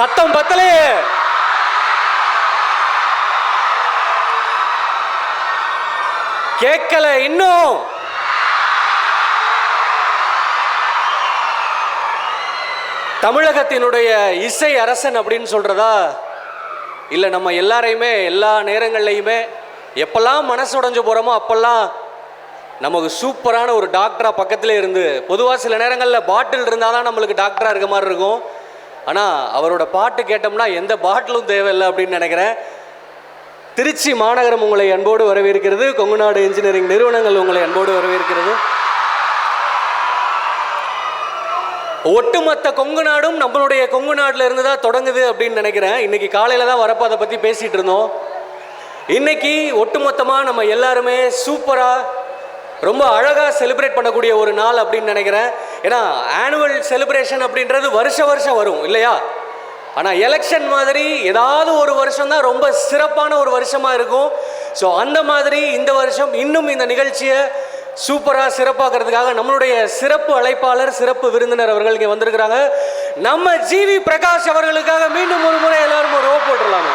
சத்தம் பத்தலையே. கேட்கல இன்னும். தமிழகத்தினுடைய இசை அரசன் அப்படின்னு சொல்றதா இல்லை நம்ம எல்லாரையுமே எல்லா நேரங்கள்லையுமே எப்பெல்லாம் மனசு உடைஞ்சு போகிறோமோ அப்பெல்லாம் நமக்கு சூப்பரான ஒரு டாக்டராக பக்கத்திலே இருந்து, பொதுவாக சில நேரங்களில் பாட்டில் இருந்தால் தான் நம்மளுக்கு டாக்டராக இருக்க மாதிரி இருக்கும். ஆனால் அவரோட பாட்டு கேட்டோம்னா எந்த பாட்டிலும் தேவையில்லை அப்படின்னு நினைக்கிறேன். திருச்சி மாநகரம் உங்களை அன்போடு வரவேற்கிறது. கொங்குநாடு இன்ஜினியரிங் நிறுவனங்கள் உங்களை அன்போடு வரவேற்கிறது. ஒட்டுமொத்த கொங்கு நாடும் நம்மளுடைய கொங்கு நாட்டில் இருந்து தான் தொடங்குது அப்படின்னு நினைக்கிறேன். இன்னைக்கு காலையில் தான் வரப்போ அதை பற்றி பேசிகிட்டு இருந்தோம். இன்னைக்கு ஒட்டுமொத்தமாக நம்ம எல்லாருமே சூப்பராக ரொம்ப அழகாக செலிப்ரேட் பண்ணக்கூடிய ஒரு நாள் அப்படின்னு நினைக்கிறேன். ஏன்னா ஆனுவல் செலிப்ரேஷன் அப்படின்றது வருஷம் வரும் இல்லையா? ஆனால் எலெக்ஷன் மாதிரி ஏதாவது ஒரு வருஷம் தான் ரொம்ப சிறப்பான ஒரு வருஷமாக இருக்கும். ஸோ அந்த மாதிரி இந்த வருஷம் இன்னும் இந்த நிகழ்ச்சியை சூப்பராக சிறப்பாக்குறதுக்காக நம்மளுடைய சிறப்பு அழைப்பாளர், சிறப்பு விருந்தினர் அவர்கள் இங்கே வந்திருக்கிறாங்க. நம்ம ஜிவி பிரகாஷ் அவர்களுக்காக மீண்டும் ஒரு முறை எல்லாரும் ஒரு ஓ போட்டுடலாமா?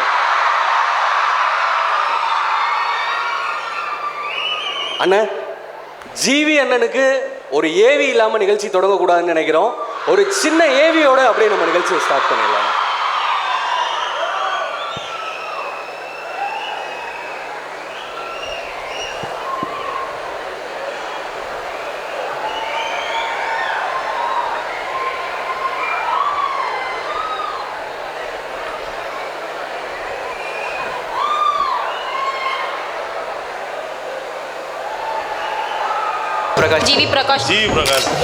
அண்ணன் ஜிவி அண்ணனுக்கு ஒரு ஏவி இல்லாமல் நிகழ்ச்சி தொடங்கக்கூடாதுன்னு நினைக்கிறோம். ஒரு சின்ன ஏவியோட அப்படியே நம்ம நிகழ்ச்சியை ஸ்டார்ட் பண்ணிடலாம். ஜிவி பிரகாஷ்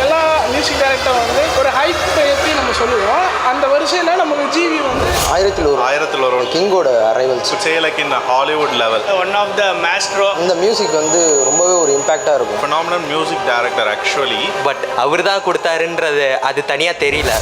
எல்லா மியூசிக் டைரக்டர் வந்து ஒரு ஹைப் எப்படி நம்ம சொல்லுவோம். அந்த வரிசையில் நமக்கு ஜிவி வந்து ஆயிரத்தில் ஒரு கிங்கோட arrivals like in Hollywood level one of the maestro. இந்த மியூசிக் வந்து ரொம்பவே ஒரு இம்பாக்டாக இருக்கும். Phenomenal music director actually. But அவர் தான் கொடுத்தாருன்றது அது தனியாக தெரியல.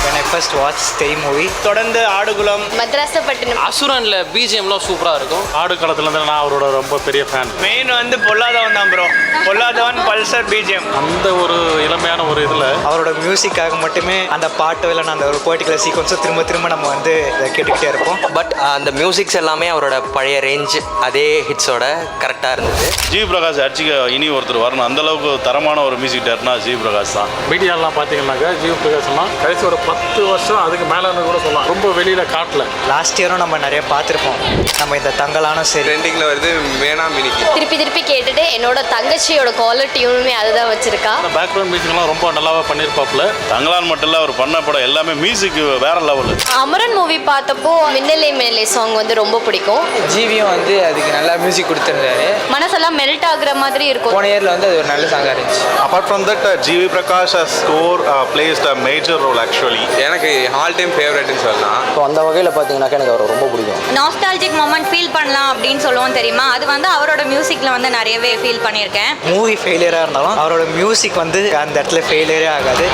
When I first watched the movie, தொடர்ந்து ஆடுகுளம், மத்ராசப்பட்டினம், அசுரன்ல பிஜிஎம்லாம் சூப்பராக இருக்கும். ஆடு காலத்துலேருந்து நான் அவரோட ரொம்ப பெரிய ஃபேன். மெயின் வந்து பொல்லாதவன் தான் ப்ரோ. பொல்லாதவன் பல்சர் பிஜிஎம். அந்த ஒரு இளமையான ஒரு இதில் அவரோட மியூசிக்காக மட்டுமே அந்த பாட்டு இல்லைன்னா அந்த ஒரு பர்டிகுலர் சீக்வன்ஸை திரும்ப நம்ம வந்து கேட்டுக்கிட்டே இருப்போம். பட் அந்த மியூசிக்ஸ் எல்லாமே அவரோட பழைய ரேஞ்ச் அதே ஹிட்ஸோட கரெக்டாக இருந்தது. ஜிவி பிரகாஷ் அடிச்சுக்க இனி ஒருத்தர் வரணும். அந்த அளவுக்கு தரமான ஒரு மியூசிக் டேரக்டர்னா ஜிவி பிரகாஷ் தான். மீடியாலாம் பார்த்தீங்கன்னாக்கா ஜிவி பிரகாஷ்லாம் கடைசி ஒரு 10 வருஷம் அதுக்கு மேலே கூட சொல்லலாம். ரொம்ப வெளியில் காட்டல. லாஸ்ட் இயரும் நம்ம நிறைய பார்த்துருப்போம். நம்ம இந்த தங்கலானும் சரி ட்ரெண்டிங்கில் வருது வேணா மினிக்கு. திருப்பி கேட்டுட்டு என்னோட தங்கச்சியோட குவாலிட்டியுமே அதுதான் வச்சிருக்கா. பேக்ரவுண்ட் மியூசிக்லாம் ரொம்ப நல்லாவே பண்ணியிருப்பாப்புல. தங்கலான் மட்டும் இல்லை, அவர் பண்ண படம் எல்லாமே மியூசிக் வேற லெவல். அமரன் மூவி பார்த்தப்போ மின்னலே மேலே சாங் வந்து ரொம்ப பிடிக்கும். ஜிவியும் வந்து அதுக்கு நல்லா மியூசிக் கொடுத்துருந்தாரு. மனசெல்லாம் மெல்ட் ஆகுற மாதிரி இருக்கும். போன இயரில் வந்து அது ஒரு நல்ல சாங்காக இருந்துச்சு. Apart from that GV Prakash score played a major role actually. எனக்கு ஆல் டைம் ஃபேவரட்னு சொல்லலாம். ஸோ அந்த வகையில் பார்த்தீங்கன்னாக்கா எனக்கு அவர் ரொம்ப பிடிக்கும். நாஸ்டாலஜிக் மொமெண்ட் ஃபீல் பண்ணலாம் அப்படின்னு சொல்லுவோம் தெரியுமா? அது வந்து அவரோட மியூசிக்ல வந்து நிறையவே ஃபீல் பண்ணியிருக்கேன். மூவி ஃபெயிலியராக இருந்தாலும் அவரோட மியூசிக் வந்து அந்த இடத்துல ஃபெயிலியரே ஆகாது.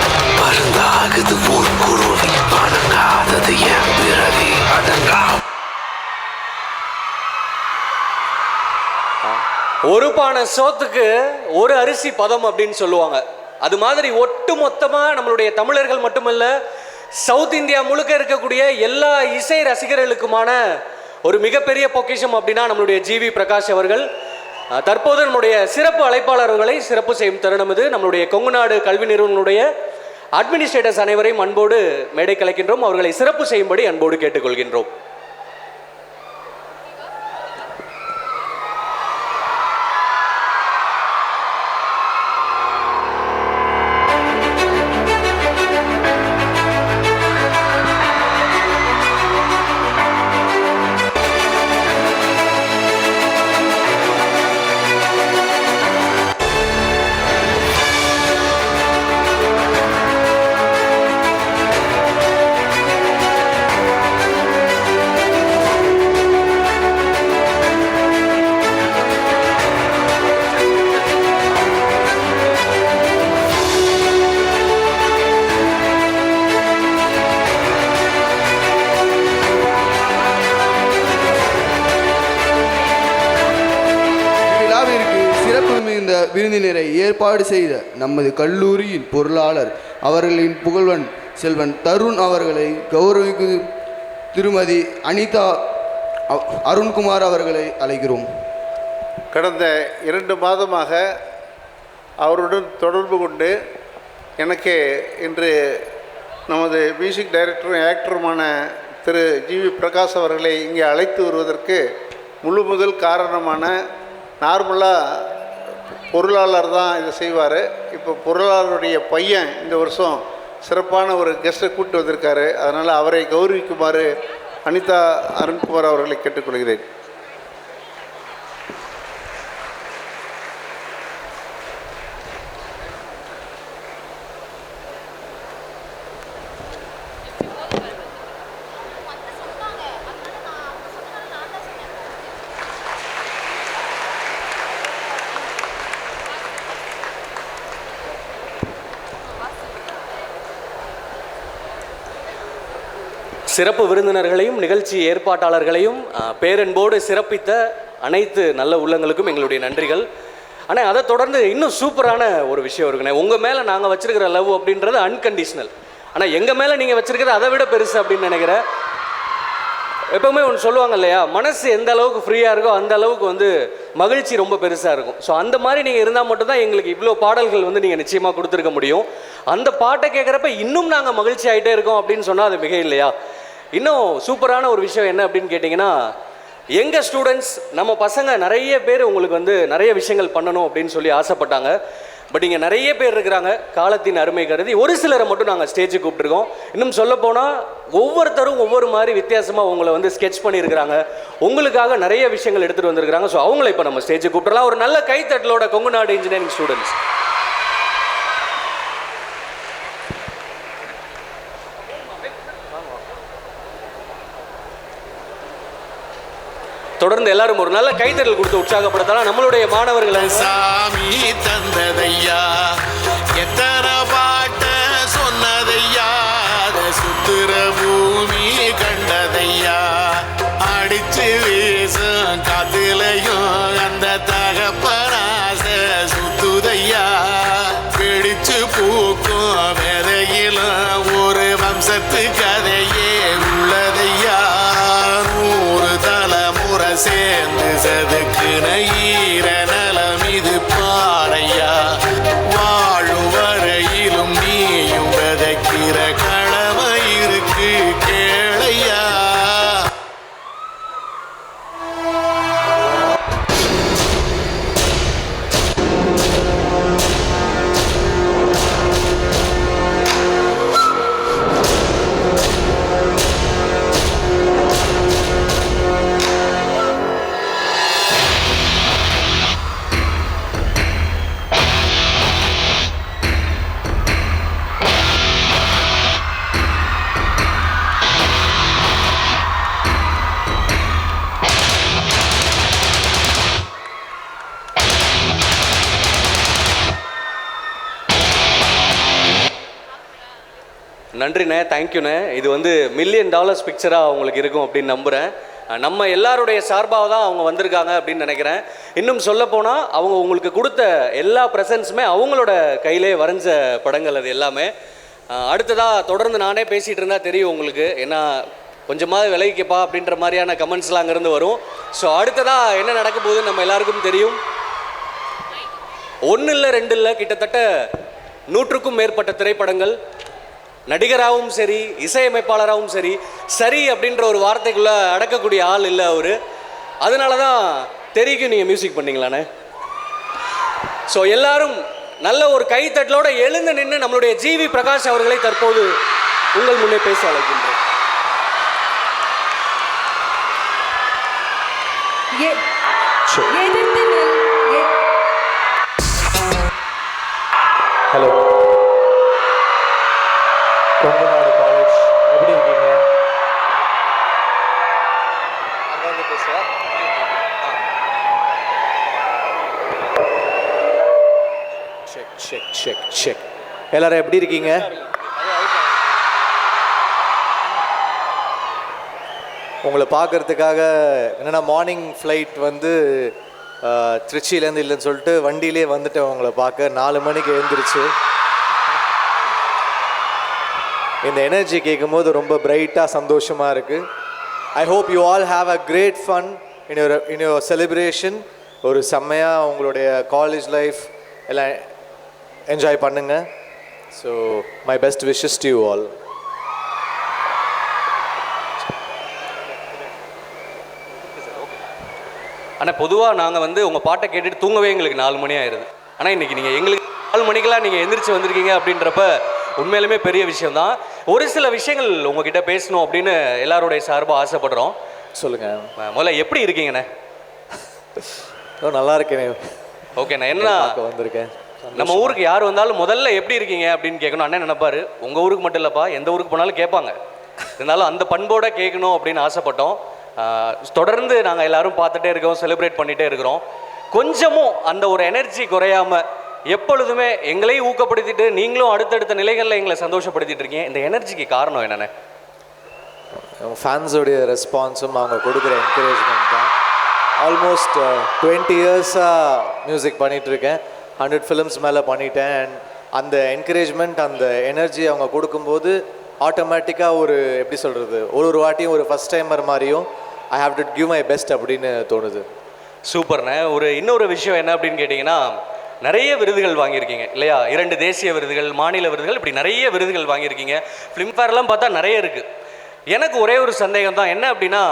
ஒரு பானை சோத்துக்கு ஒரு அரிசி பதம் அப்படின்னு சொல்லுவாங்க. அது மாதிரி ஒட்டு மொத்தமாக நம்மளுடைய தமிழர்கள் மட்டுமல்ல, சவுத் இந்தியா முழுக்க இருக்கக்கூடிய எல்லா இசை ரசிகர்களுக்குமான ஒரு மிகப்பெரிய பொக்கிஷம் அப்படின்னா நம்மளுடைய ஜிவி பிரகாஷ் அவர்கள். தற்போது நம்முடைய சிறப்பு அழைப்பாளர்களை சிறப்பு செய்யும் தருணம் இது. நம்மளுடைய கொங்குநாடு கல்வி நிறுவனங்களுடைய அட்மினிஸ்ட்ரேட்டர்ஸ் அனைவரையும் அன்போடு மேடை கலைக்கின்றோம். அவர்களை சிறப்பு செய்யும்படி அன்போடு கேட்டுக்கொள்கின்றோம். இந்த விருந்தினரை ஏற்பாடு செய்த நமது கல்லூரியின் பொருளாளர் அவர்களின் புகழ்வன் செல்வன் தருண் அவர்களை கௌரவிக்கும் திருமதி அனிதா அருண்குமார் அவர்களை அழைக்கிறோம். கடந்த 2 மாதமாக அவருடன் தொடர்பு கொண்டு எனக்கு இன்று நமது மியூசிக் டைரக்டரும் ஆக்டருமான திரு ஜிவி பிரகாஷ் அவர்களை இங்கே அழைத்து வருவதற்கு முழு முதல் காரணமான நார்மலாக பொருளாளர் தான் இதை செய்வார். இப்போ பொருளாளருடைய பையன் இந்த வருஷம் சிறப்பான ஒரு கெஸ்ட்டை கூப்பிட்டு வந்திருக்காரு. அதனால் அவரை கௌரவிக்குமாறு அனிதா அருண்குமார் அவர்களை கேட்டுக்கொள்கிறேன். சிறப்பு விருந்தினர்களையும் நிகழ்ச்சி ஏற்பாட்டாளர்களையும் பேரன்போடு சிறப்பித்த அனைத்து நல்ல உள்ளங்களுக்கும் எங்களுடைய நன்றிகள். ஆனால் அதை தொடர்ந்து இன்னும் சூப்பரான ஒரு விஷயம் இருக்குண்ணே. உங்கள் மேலே நாங்கள் வச்சுருக்கிற லவ் அப்படின்றது அன்கண்டிஷ்னல். ஆனால் எங்கள் மேலே நீங்கள் வச்சுருக்கிறது அதை விட பெருசு அப்படின்னு நினைக்கிறேன். எப்போவுமே ஒன்று சொல்லுவாங்க இல்லையா, மனசு எந்த அளவுக்கு ஃப்ரீயாக இருக்கோ அந்த அளவுக்கு வந்து மகிழ்ச்சி ரொம்ப பெருசாக இருக்கும். ஸோ அந்த மாதிரி நீங்கள் இருந்தால் மட்டும்தான் எங்களுக்கு இவ்வளோ பாடல்கள் வந்து நீங்கள் நிச்சயமாக கொடுத்துருக்க முடியும். அந்த பாட்டை கேட்குறப்ப இன்னும் நாங்கள் மகிழ்ச்சி ஆகிட்டே இருக்கோம் அப்படின்னு சொன்னால் அது மிக இல்லையா. இன்னும் சூப்பரான ஒரு விஷயம் என்ன அப்படின்னு கேட்டிங்கன்னா, எங்கள் ஸ்டூடெண்ட்ஸ் நம்ம பசங்க நிறைய பேர் உங்களுக்கு வந்து நிறைய விஷயங்கள் பண்ணணும் அப்படின்னு சொல்லி ஆசைப்பட்டாங்க. பட் இங்கே நிறைய பேர் இருக்கிறாங்க. காலத்தின் அருமை கருதி ஒரு சிலரை மட்டும் நாங்கள் ஸ்டேஜுக்கு கூப்பிட்டுருக்கோம். இன்னும் சொல்லப்போனால் ஒவ்வொருத்தரும் ஒவ்வொரு மாதிரி வித்தியாசமாக உங்களை வந்து ஸ்கெட்ச் பண்ணியிருக்கிறாங்க. உங்களுக்காக நிறைய விஷயங்கள் எடுத்துகிட்டு வந்திருக்கிறாங்க. ஸோ அவங்கள இப்போ நம்ம ஸ்டேஜுக்கு கூப்பிடலாம். ஒரு நல்ல கைத்தட்டலோட கொங்கு நாடு இன்ஜினியரிங் ஸ்டூடெண்ட்ஸ். தொடர்ந்து எல்லாரும் ஒரு நல்ல கைத்தட்டல் கொடுத்து உற்சாகப்படுத்தலாம் நம்மளுடைய மாணவர்களை. சாமி தந்ததையா எத்தனை பாட்ட சொன்னதையா, சுத்துற பூமி கண்டதையா, அடிச்சு வீசும் காத்துலையும் அந்த தகப்பனாச சுத்துதையா, பிடிச்சு பூக்கும் விதையிலும் ஒரு வம்சத்து கதையே உள்ளதையா, 100 தலைமுறை சேர்ந்து சதுக்குன ஈர நலம் இது பாறையா, வாழும் வரையிலும் நீயும் விதைக்கிற கடமை இருக்கு கேளையா. நன்றிண்ணே, தேங்க்யூண்ணே. இது வந்து $1 மில்லியன் பிக்சராக உங்களுக்கு இருக்கும் அப்படின்னு நம்புகிறேன். நம்ம எல்லாருடைய சார்பாக தான் அவங்க வந்திருக்காங்க அப்படின்னு நினைக்கிறேன். இன்னும் சொல்லப்போனால் அவங்க உங்களுக்கு கொடுத்த எல்லா ப்ரெசன்ஸுமே அவங்களோட கையிலே வரைஞ்ச படங்கள் அது எல்லாமே. அடுத்ததாக தொடர்ந்து நானே பேசிகிட்டு இருந்தால் தெரியும் உங்களுக்கு, ஏன்னா கொஞ்சமாவது விலகிக்கப்பா அப்படின்ற மாதிரியான கமெண்ட்ஸ்லாம் அங்கேருந்து வரும். ஸோ அடுத்ததாக என்ன நடக்க போகுதுன்னு நம்ம எல்லாருக்கும் தெரியும். 1 இல்லை 2 இல்லை, கிட்டத்தட்ட 100க்கும் மேற்பட்ட திரைப்படங்கள், நடிகராகவும் சரி இசையமைப்பாளராகவும் சரி சரி அப்படின்ற ஒரு வார்த்தைக்குள்ளே அடக்கக்கூடிய ஆள் இல்லை அவர். அதனால தான் தெரியும் நீங்கள் மியூசிக் பண்ணீங்களாண்ணே. ஸோ எல்லாரும் நல்ல ஒரு கைத்தட்டலோட எழுந்து நின்று நம்மளுடைய ஜிவி பிரகாஷ் அவர்களை தற்போது உங்கள் முன்னே பேச அழைக்கின்றேன். ஹலோ, கொங்கு நாடு காலேஜ், எப்படி இருக்கீங்க? அங்கே பேசுகிறேன். Check check check check. எல்லாரும் எப்படி இருக்கீங்க? உங்களை பார்க்கறதுக்காக என்னென்னா மார்னிங் ஃப்ளைட் வந்து திருச்சியிலேருந்து இல்லைன்னு சொல்லிட்டு வண்டியிலே வந்துட்டேன் உங்களை பார்க்க. 4 மணிக்கு எழுந்திரிச்சு இந்த எனர்ஜி கேட்கும்போது ரொம்ப பிரைட்டாக சந்தோஷமாக இருக்குது. I hope you all have a great fun in your celebration. ஒரு செம்மையாக உங்களுடைய காலேஜ் லைஃப் எல்லாம் என்ஜாய் பண்ணுங்க. So my best wishes to you all. ஆனால் பொதுவாக நாங்கள் வந்து உங்கள் பாட்டை கேட்டுட்டு தூங்கவே எங்களுக்கு 4 மணி ஆயிடுது. ஆனால் இன்றைக்கி நீங்கள் எங்களுக்கு 4 மணிக்கெல்லாம் நீங்கள் எந்திரிச்சு வந்திருக்கீங்க அப்படின்றப்ப உண்மையிலுமே பெரிய விஷயம்தான். ஒரு சில விஷயங்கள் உங்ககிட்ட பேசணும் அப்படின்னு எல்லாருடைய சார்பாக ஆசைப்படுறோம். சொல்லுங்கள். முதல்ல எப்படி இருக்கீங்கண்ணே? நல்லா இருக்கேனே. ஓகேண்ணா. என்ன வந்திருக்கேன். நம்ம ஊருக்கு யார் வந்தாலும் முதல்ல எப்படி இருக்கீங்க அப்படின்னு கேட்கணும். அண்ணன் நினைப்பாரு உங்கள் ஊருக்கு மட்டும் இல்லைப்பா, எந்த ஊருக்கு போனாலும் கேட்பாங்க. இருந்தாலும் அந்த பண்போட கேட்கணும் அப்படின்னு ஆசைப்பட்டோம். தொடர்ந்து நாங்கள் எல்லாரும் பார்த்துட்டே இருக்கோம், செலிப்ரேட் பண்ணிகிட்டே இருக்கிறோம். கொஞ்சமும் அந்த ஒரு எனர்ஜி குறையாமல் எப்பொழுதுமே எங்களையும் ஊக்கப்படுத்திட்டு நீங்களும் அடுத்தடுத்த நிலைகளில் எங்களை சந்தோஷப்படுத்திட்டு இருக்கீங்க. இந்த எனர்ஜிக்கு காரணம் என்னென்ன? ஃபேன்ஸோடைய ரெஸ்பான்ஸும் அவங்க கொடுக்குற என்கரேஜ்மெண்ட் தான். ஆல்மோஸ்ட் 20 இயர்ஸாக மியூசிக் பண்ணிகிட்ருக்கேன். 100 ஃபிலிம்ஸ் மேலே பண்ணிட்டேன். அண்ட் அந்த என்கரேஜ்மெண்ட், அந்த எனர்ஜி அவங்க கொடுக்கும்போது ஆட்டோமேட்டிக்காக ஒரு எப்படி சொல்கிறது, ஒரு வாட்டியும் ஒரு ஃபஸ்ட் டைமர் மாதிரியும் I have to give my best அப்படின்னு தோணுது. சூப்பர்ண்ணே. இன்னொரு விஷயம் என்ன அப்படின்னு கேட்டிங்கன்னா, நிறைய விருதுகள் வாங்கியிருக்கீங்க இல்லையா? 2 தேசிய விருதுகள், மாநில விருதுகள், இப்படி நிறைய விருதுகள் வாங்கியிருக்கீங்க. ஃபிலிம்ஃபேர்லாம் பார்த்தா நிறைய இருக்குது. எனக்கு ஒரே ஒரு சந்தேகம் தான். என்ன அப்படின்னா,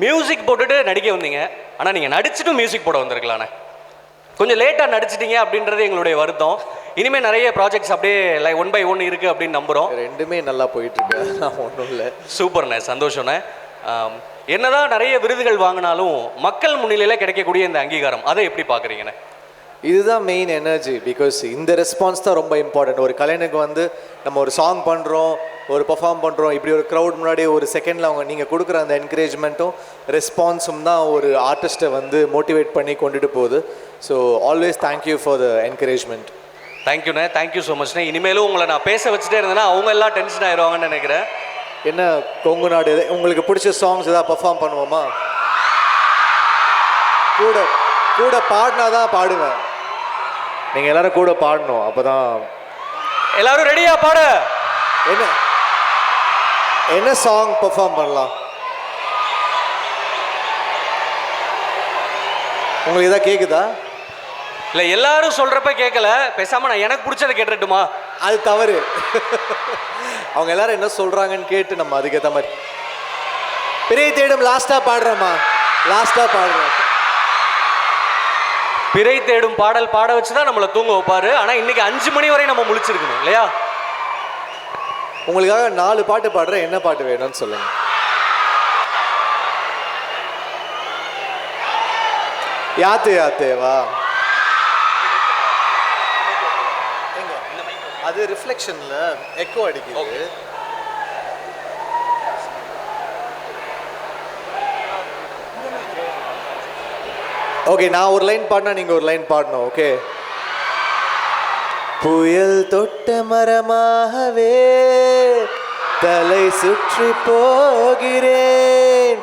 மியூசிக் போட்டுட்டு நடிக்க வந்தீங்க, ஆனால் நீங்கள் நடிச்சுட்டும் மியூசிக் போட வந்திருக்கலாண்ணே. கொஞ்சம் லேட்டாக நடிச்சிட்டிங்க அப்படின்றது எங்களுடைய வருத்தம். இனிமேல் நிறைய ப்ராஜெக்ட்ஸ் அப்படியே ஒன் பை ஒன் இருக்குது அப்படின்னு நம்புகிறோம். ரெண்டுமே நல்லா போயிட்டுருக்கு, ஒன்றும் இல்லை. சூப்பர்ண்ணே, சந்தோஷண்ணே. என்னதான் நிறைய விருதுகள் வாங்கினாலும் மக்கள் முன்னிலையில் கிடைக்கக்கூடிய இந்த அங்கீகாரம், அதை எப்படி பார்க்குறீங்கண்ணே? இதுதான் மெயின் எனர்ஜி. பிகாஸ் இந்த ரெஸ்பான்ஸ் தான் ரொம்ப இம்பார்ட்டன்ட். ஒரு கலைஞனுக்கு வந்து நம்ம ஒரு சாங் பண்ணுறோம், ஒரு பர்ஃபார்ம் பண்ணுறோம், இப்படி ஒரு க்ரௌட் முன்னாடி ஒரு செகண்டில் அவங்க நீங்கள் கொடுக்குற அந்த என்கரேஜ்மெண்ட்டும் ரெஸ்பான்ஸும் தான் ஒரு ஆர்டிஸ்ட்டை வந்து மோட்டிவேட் பண்ணி கொண்டுட்டு போகுது. So always thank you for the encouragement. தேங்க்யூண்ணே, தேங்க்யூ ஸோ மச்ண்ணே. இனிமேலும் உங்களை நான் பேச வச்சுட்டே இருந்தேன்னா அவங்க எல்லாம் டென்ஷன் ஆயிடுவாங்கன்னு நினைக்கிறேன். என்ன கொங்கு நாடு உங்களுக்கு பிடிச்ச சாங்ஸ் ஏதாவது பர்ஃபார்ம் பண்ணுவோமா? கூட கூட பாடினா தான் பாடுவேன். நீங்கள் எல்லாரும் கூட பாடணும், அப்போ தான். எல்லாரும் ரெடியா பாட? என்ன சாங் பர்ஃபார்ம் பண்ணலாம்? உங்களுக்கு எதாவது கேட்குதா? இல்லை, எல்லாரும் சொல்கிறப்ப கேட்கல, பேசாமல் நான் எனக்கு பிடிச்சதை கேட்டுட்டுமா? அது தவறு. அவங்க எல்லாரும் என்ன சொல்கிறாங்கன்னு கேட்டு நம்ம அதுக்கேற்ற மாதிரி. பிறை தேடும் லாஸ்ட்டாக பாடுறோமா? லாஸ்ட்டாக பாடுறோம். பிறை தேடும் பாடல் பாட வச்சு தான் நம்மளை தூங்க வைப்பாரு. ஆனால் இன்னைக்கு 5 மணி வரை நம்ம முழிச்சிருக்கணும் இல்லையா? உங்களுக்காக 4 பாட்டு பாடுறேன். என்ன பாட்டு வேணும்னு சொல்லுங்க. யாத்தே யாத்தேவா? அது ரிஃப்ளெக்ஷன்ல எக்கோ அடிக்குது. ஓகே, நான் ஒரு லைன் பாடினா நீங்க ஒரு லைன் பாடணும். ஓகே. புயல் தொட்ட மரமாகவே தலை சுற்றி போகிறேன்,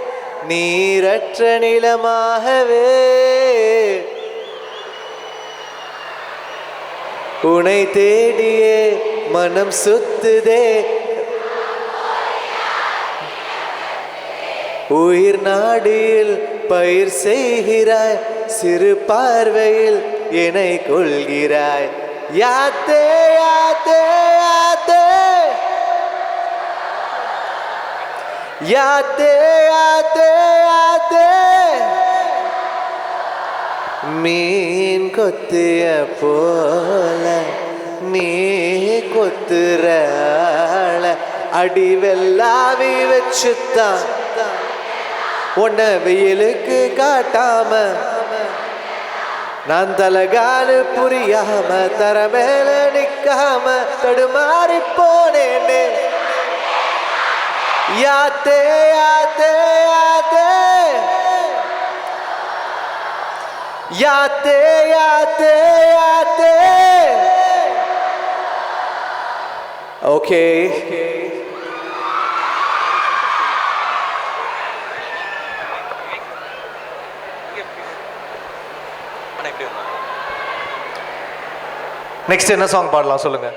நீரற்ற நிலமாகவே உனை தேடியே மனம் சுத்துதே, உயிர் நாடியில் பயிர் செய்கிறாய், சிறு பார்வையில் என்னை கொள்கிறாய். யாத்தே யாத்தே யாத்தே யாத்தே யாத்தே யாத்தே மீன் கொத்திய போல நீ கொத்துற அடி வெள்ளாவி வச்சுத்தான் உன்னை வெயிலுக்கு காட்டாம நான் தலகாலு புரியாம தர மேல நிக்காம தடுமாறி போனேனே. யாத்தே யாத்தே யாத்தே யாத்தே யாத்தே யாத்தே. ஓகே, நெக்ஸ்ட் என்ன சாங் பாடலாம் சொல்லுங்க.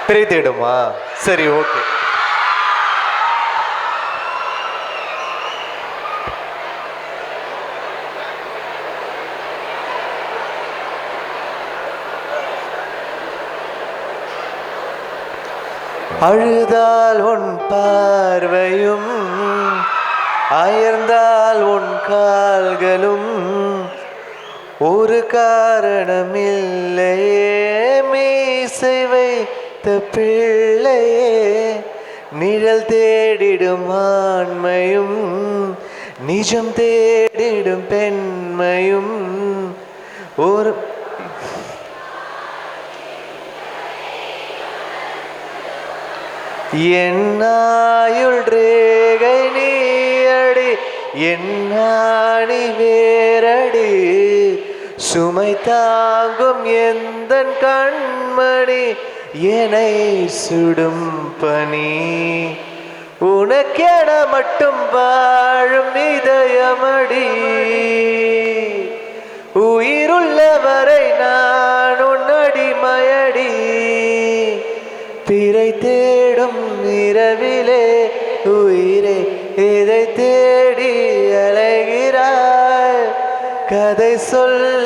பிறை தேடுமா? சரி, ஓகே. அழுதால் உன் பார்வையும் அயர்ந்தால் உன் கால்களும் ஒரு காரணமில்லையே மீசை வைத்த பிள்ளையே நிழல் தேடிடும் ஆண்மையும் நிஜம் தேடிடும் பெண்மையும் ஒரு என்னாயுள் ரேகை நீயடி என்னாணி வேரடி சுமை தாங்கும் எந்தன் கண்மணி என்னை சுடும் பனி உனக்கென மட்டும் வாழும் இதயமடி உயிருள்ளவரை நான் உன் அடிமையடி பிறை தேடும் இரவிலே உயிரே இதை தேடி அலைகிறாய் கதை சொல்ல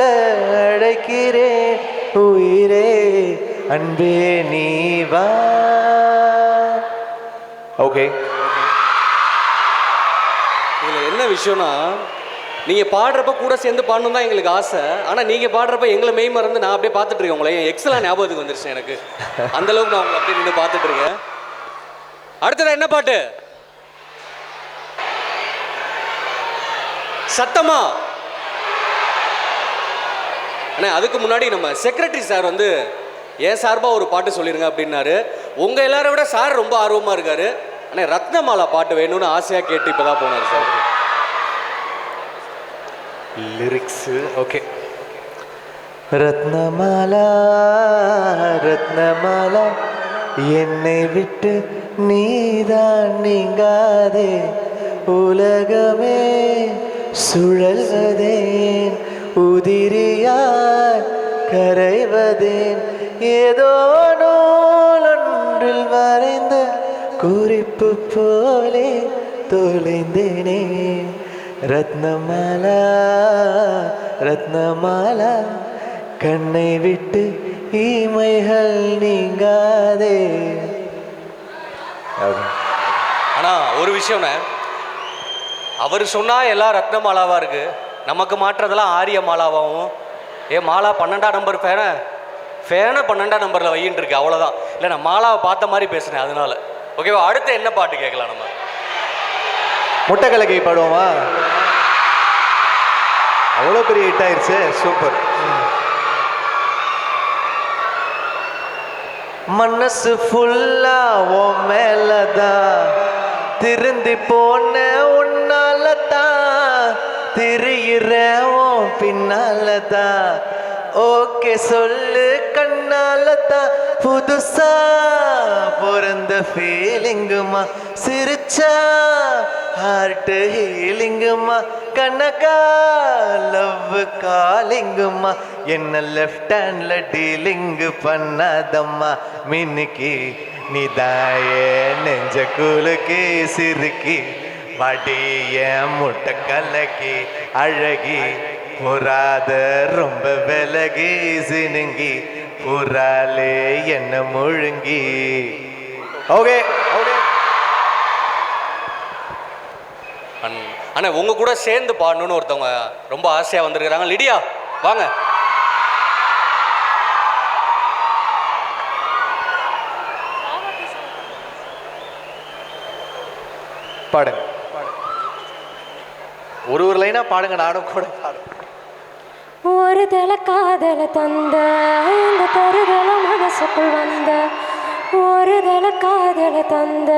அழைக்கிறேன் உயிரே அன்பே நீ வா. ஓகே, இதில் என்ன விஷயம்னா நீங்கள் பாடுறப்ப கூட சேர்ந்து பாடணும் தான் எங்களுக்கு ஆசை. ஆனால் நீங்கள் பாடுறப்ப எங்களை மெய் மறந்து நான் அப்படியே பார்த்துட்டு இருக்கேன். உங்களை என் எக்ஸலாம் ஞாபகத்துக்கு வந்துருச்சு எனக்கு. அந்தளவுக்கு நான் உங்களை அப்படியே நின்று பார்த்துட்டு இருக்கேன். அடுத்தது என்ன பாட்டு? சத்தமா அண்ணே. அதுக்கு முன்னாடி நம்ம செக்ரட்டரி சார் வந்து என் சார்பாக ஒரு பாட்டு சொல்லிடுங்க அப்படின்னாரு. உங்கள் எல்லாரை விட சார் ரொம்ப ஆர்வமாக இருக்காரு. அண்ணே, ரத்னமாலா பாட்டு வேணும்னு ஆசையாக கேட்டு இப்போ தான் போனார் sir. Lyrics okay. Ratnamala Ratnamala என்னை விட்டு நீதான் நீங்காதே உலகமே சுழல்வதேன் உதிரியாய் கரைவதேன் ஏதோ நூலொன்றில் வரைந்த குறிப்பு போலே தொலைந்தேனே ரத்னமாலா ரத்னமாலா கண்ணை விட்டு ஈமைகள் நீங்காதே. ஆனால் ஒரு விஷயம்ண்ணே, அவர் சொன்னால் எல்லாம் ரத்னமாலாவாக இருக்குது, நமக்கு மாற்றுறதெல்லாம் ஆரிய மாலாவாகவும். மாலா 12ஆம் நம்பர் ஃபேனை 12ஆம் நம்பரில் வையின்னு இருக்கு, அவ்வளோதான். இல்லை, நான் மாலாவை பார்த்த மாதிரி பேசுனேன் அதனால. ஓகேவா, அடுத்து என்ன பாட்டு கேட்கலாம் நம்ம? முட்டை கலக்கை பாடுவோமா? அவ்வளோ பெரிய ஹிட் ஆயிடுச்சு, சூப்பர். மனசு ஃபுல்லா உன் மேலதான் திருந்தி போன உன்னாலதான் திரியிற உன் பின்னாலதான் ஓகே சொல்லு கண்ணாலதான் புதுசா பிறந்த ஃபீலிங்குமா சிரிச்சா ஹார்ட் ஹீலிங்குமா கண்ணக்கா லவ் காலிங்குமா என்ன லெஃப்ட் ஹேண்ட்ல டீலிங்கு பண்ணாதம்மா மின்னுக்கு நீதாயே நெஞ்ச குலுக்கி சிறுக்கி மடிய முட்டை கலக்கி அழகி புறாத ரொம்ப விலகி சினுங்கி புறாலே என்ன முழுங்கி. ஓகே ஓகே அண்ணா, உங்க கூட சேர்ந்து பாடணும்னு ஒருத்தவங்க ரொம்ப ஆசையா வந்திருக்கிறாங்க. லிடியா, வாங்க. பாடுங்க, ஒரு ஒரு லைனா பாடுங்க, நானும் கூட பாடுங்க. ஒரு தல காதல தந்த இந்த தருதல மனசுக்குள் வந்த ஒரு தல காதல தந்த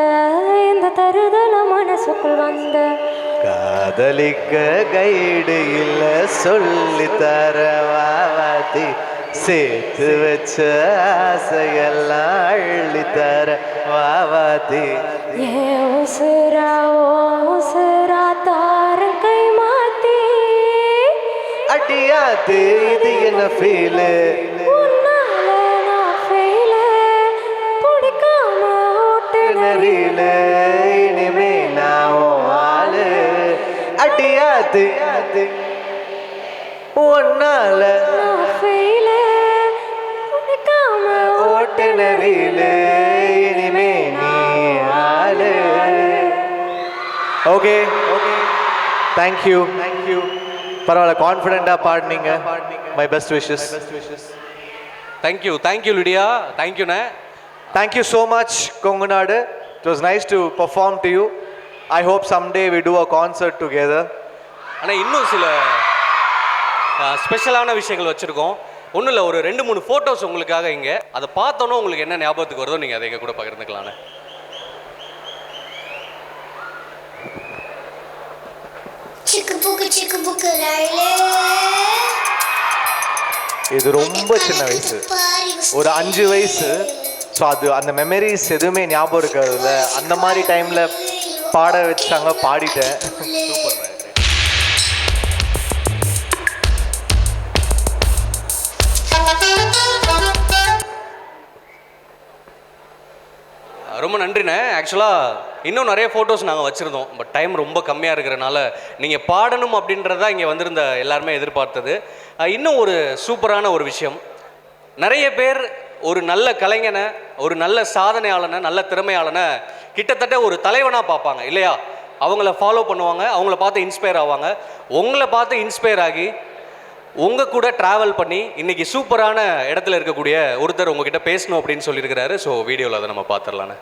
இந்த தருதல மனசுக்குள் வந்த காதலிக்க கைடு இல்ல சொல்லி தர வாவாத்தி சேர்த்து வச்ச ஆசையெல்லாம் அள்ளி தர வாவாத்தி ஏன் உசுரா ஓ உசுரா தார கை மாத்தி அடிய அடியாத்து இது என்ன ஃபீலு உன்னால நான் ஃபெயிலு பிடிக்காம ஓட்டுநரில இனிமே நான் உன் ஆளு அடியாத்து உன்னால நான் ஃபெயிலு பிடிக்காம ஓட்டுநரில இனிமே நீ ஆளு. ஓகே தேங்க்யூ பரவாயில்ல, கான்ஃபிடென்ட்டாக பாடினீங்க. My best wishes. Thank you Lydia, தேங்க்யூண்ணே. Thank you so much Kongunadu. It was nice to perform to you. I hope someday we do a concert together. ஆனால் இன்னும் சில ஸ்பெஷலான விஷயங்கள் வச்சுருக்கோம். ஒன்றும் இல்லை, ஒரு 2-3 ஃபோட்டோஸ் உங்களுக்காக இங்கே. அதை பார்த்தோன்னே உங்களுக்கு என்ன ஞாபகத்துக்கு வருதோ நீங்கள் அதை எங்கள் கூட பகிர்ந்துக்கலாண்ணே. இது ரொம்ப சின்ன வயசு, ஒரு 5 வயசு. ஸோ அது அந்த மெமரிஸ் எதுவுமே ஞாபகம் இருக்காதுல்ல, அந்த மாதிரி டைமில் பாட வச்சாங்க, பாடிட்டேன். ரொம்ப நன்றிண்ணே. ஆக்சுவலாக இன்னும் நிறைய ஃபோட்டோஸ் நாங்கள் வச்சுருந்தோம், பட் டைம் ரொம்ப கம்மியாக இருக்கிறனால நீங்கள் பாடணும் அப்படின்றதா இங்கே வந்திருந்த எல்லாருமே எதிர்பார்த்தது. இன்னும் ஒரு சூப்பரான ஒரு விஷயம், நிறைய பேர் ஒரு நல்ல கலைஞனை, ஒரு நல்ல சாதனையாளனை, நல்ல திறமையாளனை கிட்டத்தட்ட ஒரு தலைவனாக பார்ப்பாங்க இல்லையா? அவங்கள ஃபாலோ பண்ணுவாங்க, அவங்கள பார்த்து இன்ஸ்பயர் ஆவாங்க. உங்களை பார்த்து இன்ஸ்பயர் ஆகி உங்கள் கூட ட்ராவல் பண்ணி இன்றைக்கி சூப்பரான இடத்துல இருக்கக்கூடிய ஒருத்தர் உங்ககிட்ட பேசணும் அப்படின்னு சொல்லியிருக்கிறாரு. ஸோ வீடியோவில் அதை நம்ம பார்த்துடலான்னு.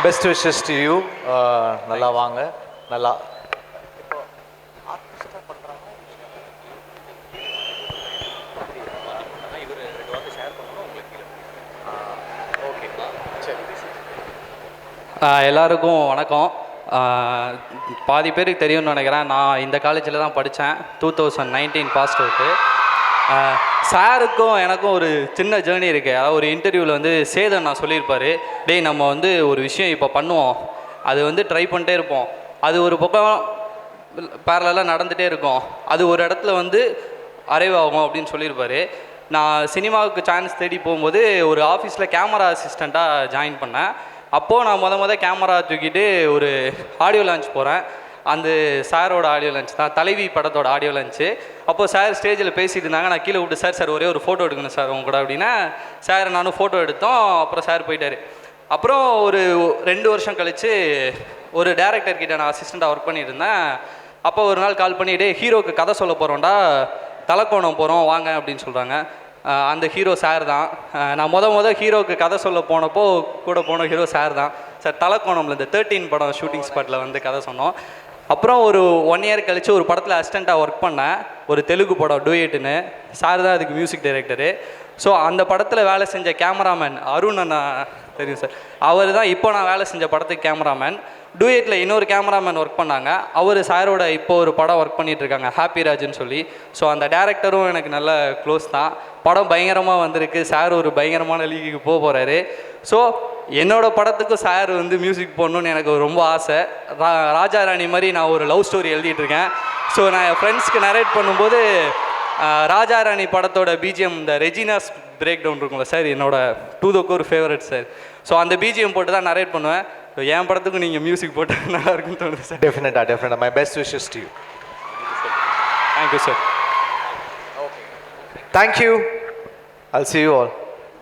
Best wishes to you. நல்லா வாங்க, நல்லா எல்லாருக்கும் வணக்கம். பாதி பேருக்கு தெரியும்னு நினைக்கிறேன், நான் இந்த காலேஜில் தான் படித்தேன். 2019 பாஸ்ட் அவுட்டு. சாருக்கும் எனக்கும் ஒரு சின்ன ஜேர்னி இருக்குது. அதாவது ஒரு இன்டர்வியூவில் வந்து சேதன் நான் சொல்லியிருப்பார், டேய் நம்ம வந்து ஒரு விஷயம் இப்போ பண்ணுவோம், அது வந்து ட்ரை பண்ணிட்டே இருப்போம், அது ஒரு பக்கம் பேரலாக நடந்துகிட்டே இருக்கும், அது ஒரு இடத்துல வந்து அரைவ் ஆகும் அப்படின்னு சொல்லியிருப்பார். நான் சினிமாவுக்கு சான்ஸ் தேடி போகும்போது ஒரு ஆஃபீஸில் கேமரா அசிஸ்டண்ட்டாக ஜாயின் பண்ணேன். அப்போது நான் முத கேமரா தூக்கிட்டு ஒரு ஆடியோ லான்ச் போகிறேன். அந்த சாரோட ஆடியோ லான்ச் தான், தலைவி படத்தோட ஆடியோ லான்ச்சு. அப்போது சார் ஸ்டேஜில் பேசிகிட்டு இருந்தாங்க. நான் கீழே விட்டு சார் ஒரே ஒரு ஃபோட்டோ எடுக்கணும் சார் உங்க கூட அப்படின்னா, சார் நானும் ஃபோட்டோ எடுத்தோம். அப்புறம் சார் போயிட்டார். அப்புறம் ஒரு 2 வருஷம் கழித்து ஒரு டேரக்டர்கிட்ட நான் அசிஸ்டண்ட்டாக ஒர்க் பண்ணிட்டு இருந்தேன். அப்போ ஒரு நாள் கால் பண்ணிவிட்டு, ஹீரோக்கு கதை சொல்ல போகிறோம்டா, தலக்கோணம் போகிறோம் வாங்க அப்படின்னு சொல்கிறாங்க. அந்த ஹீரோ சார் தான். நான் முத ஹீரோக்கு கதை சொல்ல போனப்போ கூட போன ஹீரோ சார் தான். சார் தலக்கோணம்ல இந்த 13 படம் ஷூட்டிங் ஸ்பாட்டில் வந்து கதை சொன்னோம். அப்புறம் ஒரு 1 இயர் கழித்து ஒரு படத்தில் அசிஸ்டண்ட்டாக ஒர்க் பண்ணேன், ஒரு தெலுங்கு படம் டூயட்டுன்னு. சார் தான் அதுக்கு மியூசிக் டைரக்டரு. ஸோ அந்த படத்தில் வேலை செஞ்ச கேமராமேன் அருண் அண்ணா தெரியும் சார், அவர் தான் இப்போ நான் வேலை செஞ்ச படத்துக்கு கேமராமேன். டூயட்டில் இன்னொரு கேமராமேன் ஒர்க் பண்ணாங்க, அவர் சாரோட இப்போ ஒரு படம் ஒர்க் பண்ணிட்டு இருக்காங்க, ஹாப்பி ராஜ்னு சொல்லி. ஸோ அந்த டேரக்டரும் எனக்கு நல்ல க்ளோஸ் தான். படம் பயங்கரமாக வந்திருக்கு, சார் ஒரு பயங்கரமான லீக்குக்கு போக போகிறாரு. ஸோ என்னோட படத்துக்கும் சார் வந்து மியூசிக் போடணுன்னு எனக்கு ரொம்ப ஆசை. ராஜா ராணி மாதிரி நான் ஒரு லவ் ஸ்டோரி எழுதிட்டு இருக்கேன். ஸோ நான் என் ஃப்ரெண்ட்ஸ்க்கு நரேட் பண்ணும்போது ராஜா ராணி படத்தோட பிஜிஎம் இந்த ரெஜினாஸ் பிரேக் டவுன் இருக்கும்ல சார், என்னோட to the core favourite sir. So அந்த பிஜிஎம் போட்டு தான் நரேட் பண்ணுவேன். என் படத்துக்கும் நீங்கள் மியூசிக் போட்டு நல்லா இருக்குன்னு தோணுது சார். டெஃபினட்டாக my best wishes to you. Thank you sir. Thank you. I'll see you all.